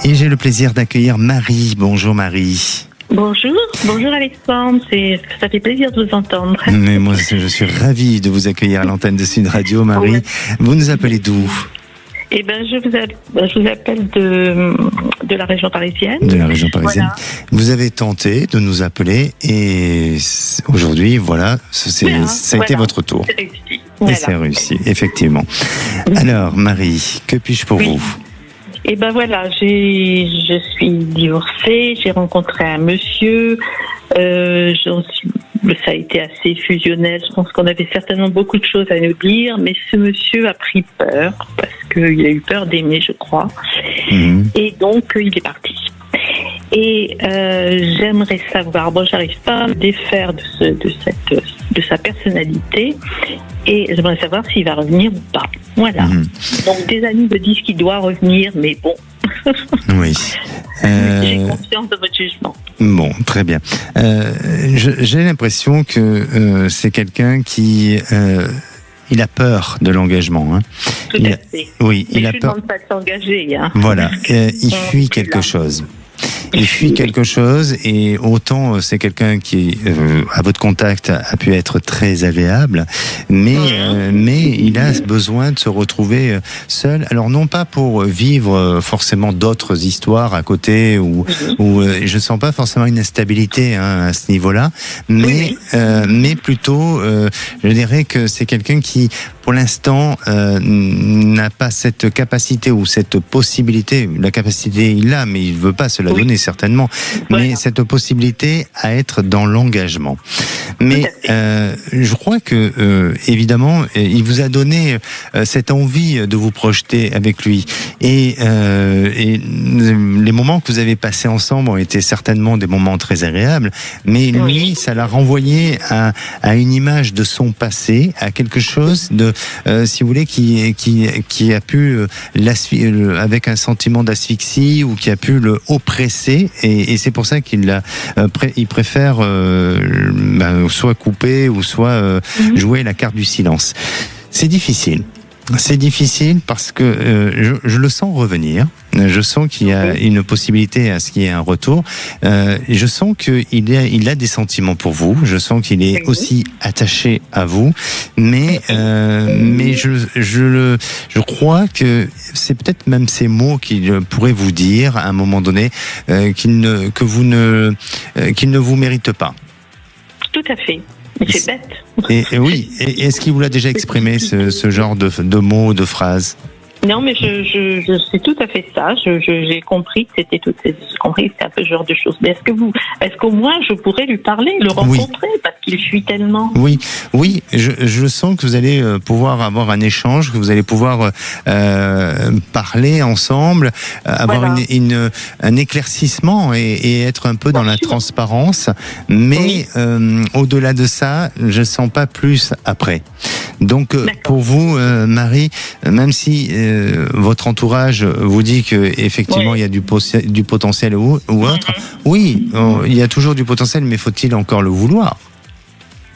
Et j'ai le plaisir d'accueillir Marie. Bonjour Marie. Bonjour Alexandre, ça fait plaisir de vous entendre. Mais moi, je suis ravi de vous accueillir à l'antenne de Sud Radio, Marie. Ouais. Vous nous appelez d'où ? Eh ben, je vous appelle de la région parisienne. De la région parisienne. Voilà. Vous avez tenté de nous appeler et aujourd'hui, voilà, ça a été votre tour. C'est réussi. Et c'est réussi, effectivement. Alors, Marie, que puis-je pour vous ? Eh ben voilà, je suis divorcée, j'ai rencontré un monsieur, ça a été assez fusionnel, je pense qu'on avait certainement beaucoup de choses à nous dire, mais ce monsieur a pris peur, parce qu'il a eu peur d'aimer, je crois, et donc il est parti. Et j'aimerais savoir, j'arrive pas à me défaire de sa personnalité, et j'aimerais savoir s'il va revenir ou pas. Voilà. Donc des amis me disent qu'il doit revenir, mais bon. Oui. J'ai confiance dans votre jugement. Bon, très bien. J'ai l'impression que c'est quelqu'un qui... il a peur de l'engagement. Hein. Tout à fait. Oui, il a peur. Je ne demande pas de s'engager. Hein. Voilà, il fuit quelque chose. Il fuit quelque chose et autant c'est quelqu'un qui, à votre contact, a pu être très agréable, mais il a besoin de se retrouver seul. Alors non pas pour vivre forcément d'autres histoires à côté ou je sens pas forcément une instabilité à ce niveau-là, mais plutôt, je dirais que c'est quelqu'un qui, pour l'instant, n'a pas cette capacité ou cette possibilité. La capacité, il l'a, mais il veut pas se la donner certainement. Mais cette possibilité à être dans l'engagement. Mais je crois que évidemment, il vous a donné cette envie de vous projeter avec lui. Et les moments que vous avez passés ensemble ont été certainement des moments très agréables. Mais lui, ça l'a renvoyé à une image de son passé, à quelque chose de si vous voulez, qui a pu avec un sentiment d'asphyxie ou qui a pu le oppresser, et c'est pour ça qu'il préfère soit couper ou soit jouer la carte du silence. C'est difficile. C'est difficile parce que je le sens revenir. Je sens qu'il y a une possibilité à ce qu'il y ait un retour. Je sens qu'il a des sentiments pour vous. Je sens qu'il est aussi attaché à vous. Mais je crois que c'est peut-être même ces mots qu'il pourrait vous dire à un moment donné qu'il ne vous mérite pas. Tout à fait. Mais c'est bête. Et oui. Et est-ce qu'il vous l'a déjà exprimé ce genre de mots, de phrases? Non, mais je sais tout à fait ça. J'ai compris que c'était un peu ce genre de choses. Mais est-ce qu'au moins je pourrais lui parler, le rencontrer, parce qu'il fuit tellement? Oui, je sens que vous allez pouvoir avoir un échange, que vous allez pouvoir parler ensemble, avoir un éclaircissement et être un peu dans la transparence. Mais au-delà de ça, je sens pas plus après. Donc pour vous, Marie, même si votre entourage vous dit que effectivement il y a du potentiel ou autre, il y a toujours du potentiel, mais faut-il encore le vouloir?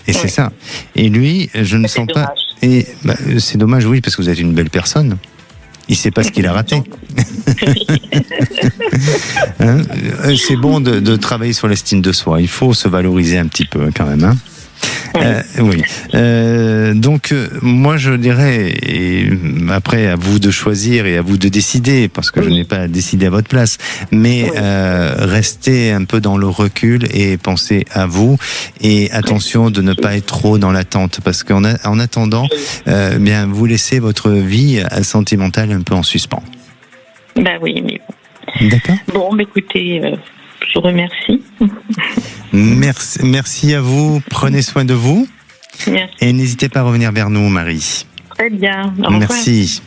Et c'est ça. Et lui, je ne sens pas. Et c'est dommage, oui, parce que vous êtes une belle personne. Il sait pas ce qu'il a raté. C'est bon de travailler sur l'estime de soi. Il faut se valoriser un petit peu quand même. Donc moi je dirais, et après à vous de choisir et à vous de décider, parce que je n'ai pas décidé à votre place, mais restez un peu dans le recul et pensez à vous, et attention de ne pas être trop dans l'attente, parce qu'en attendant, bien vous laissez votre vie sentimentale un peu en suspens. Oui, mais bon. D'accord. Bon, écoutez, je vous remercie. Merci à vous. Prenez soin de vous. Merci. Et n'hésitez pas à revenir vers nous, Marie. Très bien. Merci.